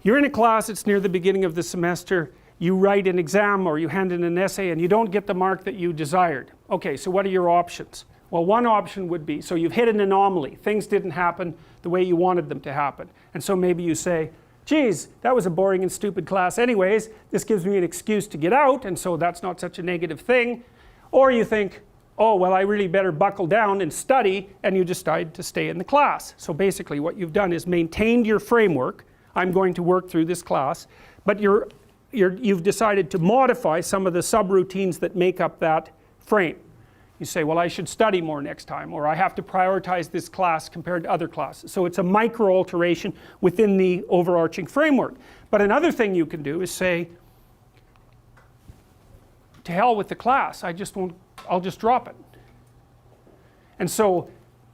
You're in a class, it's near the beginning of the semester, you write an exam or you hand in an essay and you don't get the mark that you desired. Okay, so what are your options? Well, one option would be, so you've hit an anomaly, things didn't happen the way you wanted them to happen, and so maybe you say, geez, that was a boring and stupid class anyways, this gives me an excuse to get out, and so that's not such a negative thing. Or you think, oh well, I really better buckle down and study, and you decide to stay in the class. So basically what you've done is maintained your framework. I'm going to work through this class, but you've decided to modify some of the subroutines that make up that frame. You say, well, I should study more next time, or I have to prioritize this class compared to other classes. So it's a micro alteration within the overarching framework. But another thing you can do is say, to hell with the class, I'll just drop it. And so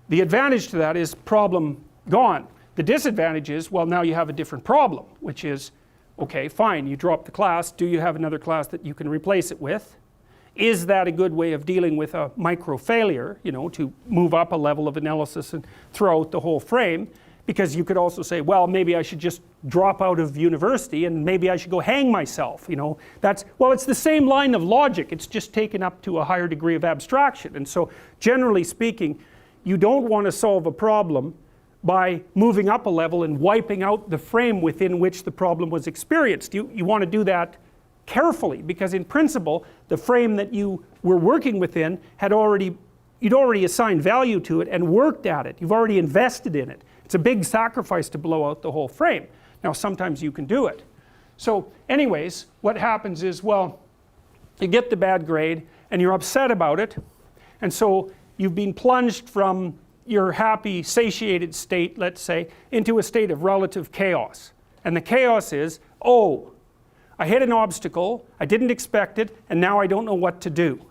the advantage to that is problem gone. The disadvantage is, well, now you have a different problem, which is, okay, fine, you drop the class, do you have another class that you can replace it with? Is that a good way of dealing with a micro failure, you know, to move up a level of analysis and throw out the whole frame? Because you could also say, well, maybe I should just drop out of university and maybe I should go hang myself, you know. Well, it's the same line of logic, it's just taken up to a higher degree of abstraction. And so generally speaking, you don't want to solve a problem by moving up a level and wiping out the frame within which the problem was experienced. You want to do that carefully, because in principle the frame that you were working within you'd already assigned value to it and worked at it. You've already invested in it. It's a big sacrifice to blow out the whole frame. Now sometimes you can do it. So anyways, what happens is, well, you get the bad grade and you're upset about it, and so you've been plunged from your happy, satiated state, let's say, into a state of relative chaos. And the chaos is, oh, I hit an obstacle, I didn't expect it, and now I don't know what to do.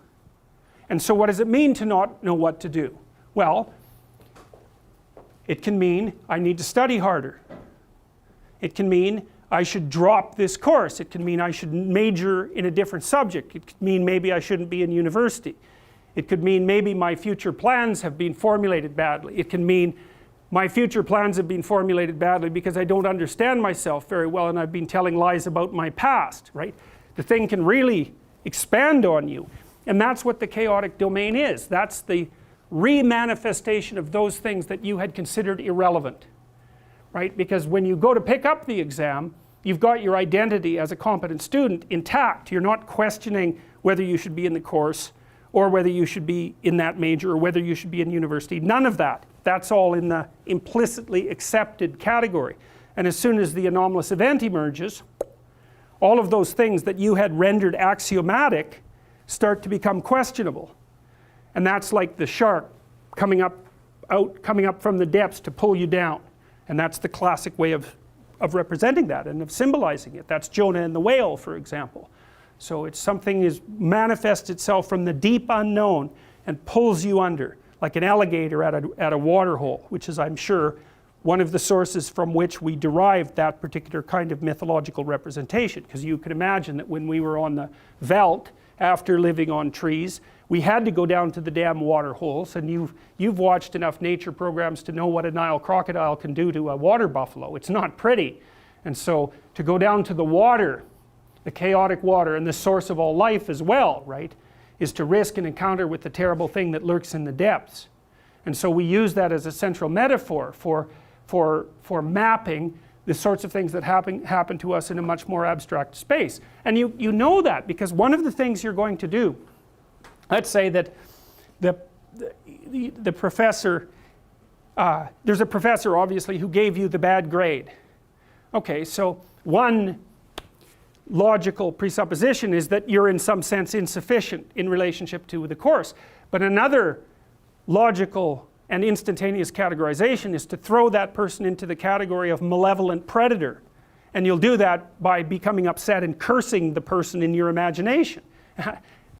And so what does it mean to not know what to do? Well, it can mean I need to study harder. It can mean I should drop this course. It can mean I should major in a different subject. It could mean maybe I shouldn't be in university. It could mean maybe my future plans have been formulated badly. It can mean my future plans have been formulated badly because I don't understand myself very well and I've been telling lies about my past, right? The thing can really expand on you. And that's what the chaotic domain is. That's the remanifestation of those things that you had considered irrelevant, right? Because when you go to pick up the exam, you've got your identity as a competent student intact. You're not questioning whether you should be in the course or whether you should be in that major or whether you should be in university. None of that. That's all in the implicitly accepted category. And as soon as the anomalous event emerges, all of those things that you had rendered axiomatic start to become questionable. And that's like the shark coming up from the depths to pull you down. And that's the classic way of representing that and of symbolizing it. That's Jonah and the whale, for example. So it's something is manifests itself from the deep unknown and pulls you under, like an alligator at a water hole, which is, I'm sure, one of the sources from which we derived that particular kind of mythological representation. Because you can imagine that when we were on the veldt, after living on trees, we had to go down to the damn water holes, and you've watched enough nature programs to know what a Nile crocodile can do to a water buffalo. It's not pretty. And so to go down to the water, the chaotic water, and the source of all life as well, right, is to risk an encounter with the terrible thing that lurks in the depths. And so we use that as a central metaphor for mapping the sorts of things that happen to us in a much more abstract space. And you know that because one of the things you're going to do, let's say that the professor, there's a professor obviously who gave you the bad grade. Okay, so one logical presupposition is that you're in some sense insufficient in relationship to the course. But another logical and instantaneous categorization is to throw that person into the category of malevolent predator. And you'll do that by becoming upset and cursing the person in your imagination.